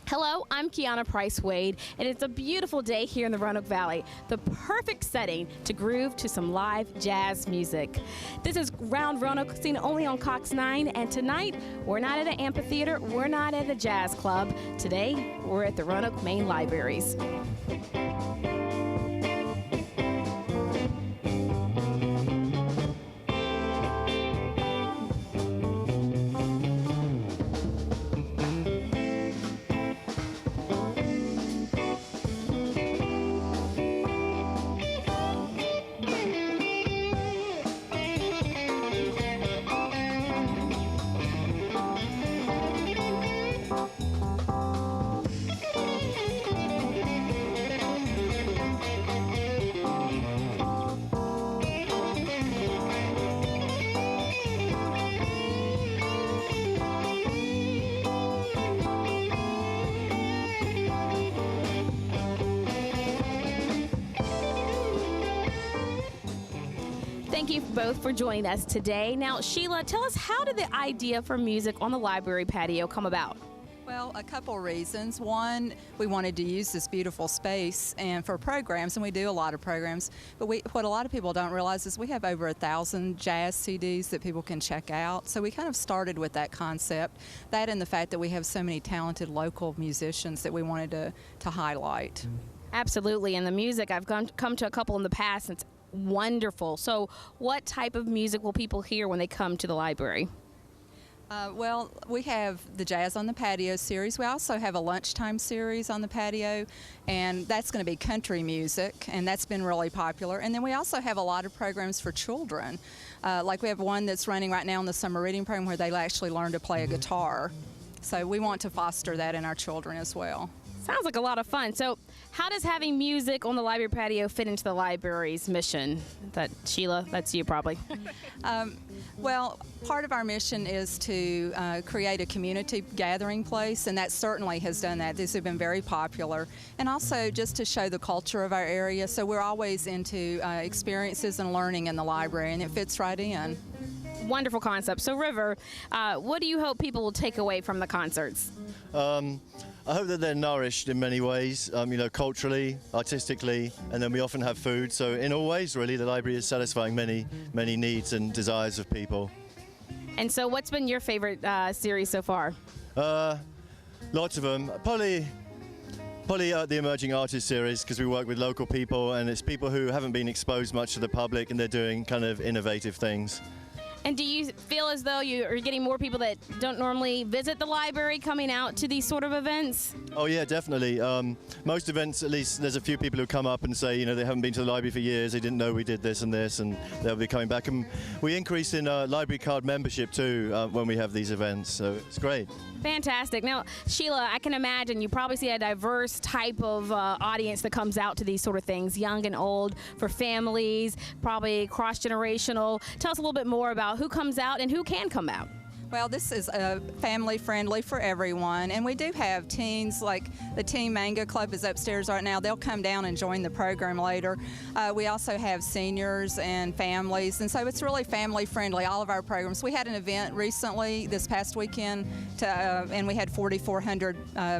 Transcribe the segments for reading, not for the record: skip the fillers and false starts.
Hello, I'm Kiana Price Wade, and it's a beautiful day here in the Roanoke Valley. The perfect setting to groove to some live jazz music. This is Round Roanoke, seen only on Cox 9, and tonight we're not at an amphitheater, we're not at a jazz club. Today we're at the Roanoke Main Libraries. Thank you both for joining us today. Now, Sheila, tell us, how did the idea for music on the library patio come about? Well, a couple reasons. One, we wanted to use this beautiful space and for programs, and we do a lot of programs, but what a lot of people don't realize is we have over 1,000 jazz CDs that people can check out. So we kind of started with that concept, that and the fact that we have so many talented local musicians that we wanted to highlight. Absolutely, and the music, I've come to a couple in the past, and it's wonderful. So what type of music will people hear when they come to the library? Well, we have the Jazz on the Patio series. We also have a lunchtime series on the patio, and that's going to be country music, and that's been really popular. And then we also have a lot of programs for children. Like we have one that's running right now in the summer reading program where they actually learn to play a guitar. So we want to foster that in our children as well. Sounds like a lot of fun. So how does having music on the library patio fit into the library's mission? Sheila, that's you probably. Well, part of our mission is to create a community gathering place, and that certainly has done that. These have been very popular. And also just to show the culture of our area. So we're always into experiences and learning in the library, and it fits right in. Wonderful concept. So River, what do you hope people will take away from the concerts? I hope that they're nourished in many ways, culturally, artistically, and then we often have food. So in all ways, really, the library is satisfying many needs and desires of people. And so what's been your favorite series so far? Lots of them. Probably the Emerging Artist series, because we work with local people, and it's people who haven't been exposed much to the public, and they're doing kind of innovative things. And do you feel as though you are getting more people that don't normally visit the library coming out to these sort of events? Oh yeah, definitely. Most events, at least, there's a few people who come up and say, they haven't been to the library for years, they didn't know we did this, and they'll be coming back. And we increase in library card membership too when we have these events, so it's great. Fantastic. Now, Sheila, I can imagine you probably see a diverse type of audience that comes out to these sort of things, young and old, for families, probably cross-generational. Tell us a little bit more about who comes out and who can come out. Well, this is family friendly for everyone, and we do have teens, like the Teen Manga Club is upstairs right now. They'll come down and join the program later. We also have seniors and families, and so it's really family friendly, all of our programs. We had an event recently this past weekend and we had 4,400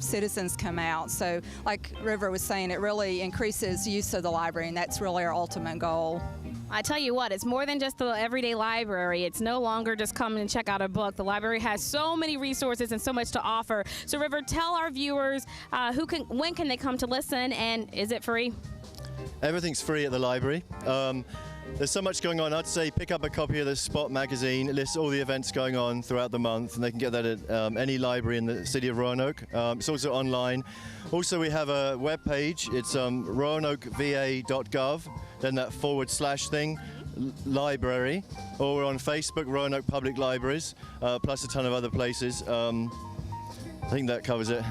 citizens come out. So like River was saying, it really increases use of the library, and that's really our ultimate goal. I tell you what, it's more than just the everyday library. It's no longer just come and check out a book. The library has so many resources and so much to offer. So River, tell our viewers when can they come to listen, and is it free? Everything's free at the library. There's so much going on. I'd say pick up a copy of the Spot magazine. It lists all the events going on throughout the month, and they can get that at any library in the city of Roanoke. It's also online. Also, we have a web page. It's roanokeva.gov, then that / thing, library. Or we're on Facebook, Roanoke Public Libraries, plus a ton of other places. I think that covers it.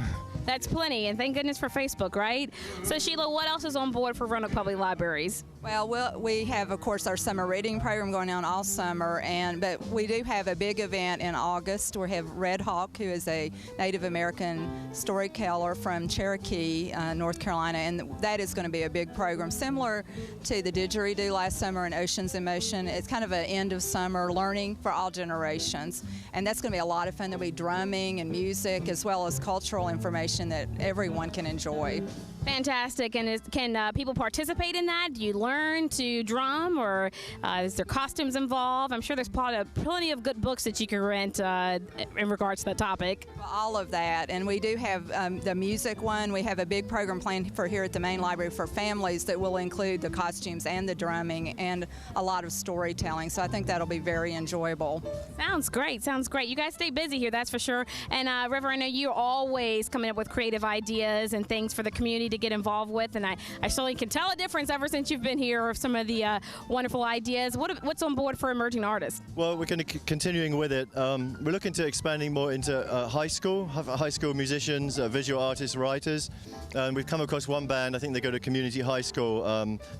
That's plenty, and thank goodness for Facebook, right? So Sheila, what else is on board for Roanoke Public Libraries? Well, we have, of course, our summer reading program going on all summer, but we do have a big event in August. We have Red Hawk, who is a Native American storyteller from Cherokee, North Carolina, and that is going to be a big program, similar to the didgeridoo last summer and Oceans in Motion. It's kind of an end of summer learning for all generations, and that's going to be a lot of fun. There'll be drumming and music as well as cultural information celebration that everyone can enjoy. Fantastic. And can people participate in that? Do you learn to drum, or is there costumes involved? I'm sure there's plenty of good books that you can rent in regards to that topic. All of that, and we do have the music one. We have a big program planned for here at the main library for families that will include the costumes and the drumming and a lot of storytelling. So I think that'll be very enjoyable. Sounds great. Sounds great. You guys stay busy here, that's for sure. And River, I know you're always coming up with creative ideas and things for the community to get involved with, and I certainly can tell a difference ever since you've been here of some of the wonderful ideas. What's on board for emerging artists? Well, we're going to continuing with it. We're looking to expanding more into high school musicians, visual artists, writers. We've come across one band. I think they go to community high school.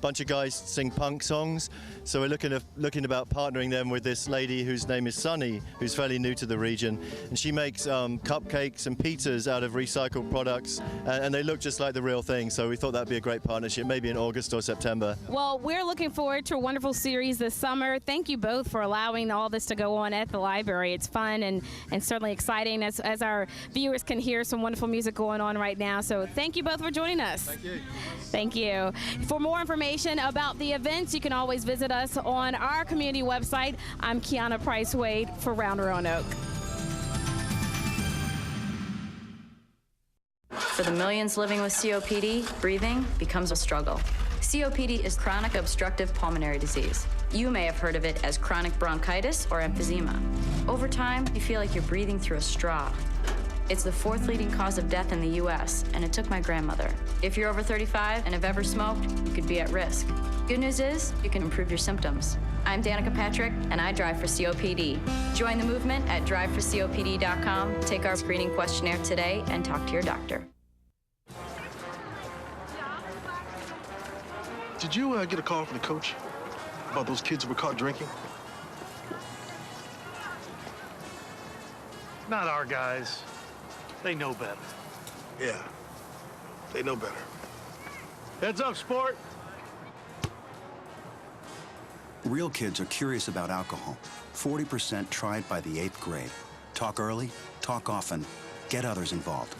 Bunch of guys sing punk songs. So we're looking about partnering them with this lady whose name is Sunny, who's fairly new to the region, and she makes cupcakes and pizzas out of recycled products, and they look just like the real thing. So we thought that'd be a great partnership, maybe in August or September. Well, we're looking forward to a wonderful series this summer. Thank you both for allowing all this to go on at the library. It's fun and certainly exciting as our viewers can hear some wonderful music going on right now. So thank you both for joining us. Thank you. Thank you. For more information about the events, you can always visit us on our community website. I'm Kiana Price Wade for Round Roanoke. For the millions living with COPD, breathing becomes a struggle. COPD is chronic obstructive pulmonary disease. You may have heard of it as chronic bronchitis or emphysema. Over time, you feel like you're breathing through a straw. It's the 4th leading cause of death in the U.S., and it took my grandmother. If you're over 35 and have ever smoked, you could be at risk. Good news is, you can improve your symptoms. I'm Danica Patrick, and I drive for COPD. Join the movement at driveforcopd.com, take our screening questionnaire today, and talk to your doctor. Did you get a call from the coach about those kids who were caught drinking? Not our guys. They know better. Yeah, they know better. Heads up, sport. Real kids are curious about alcohol. 40% tried by the 8th grade. Talk early, talk often, get others involved.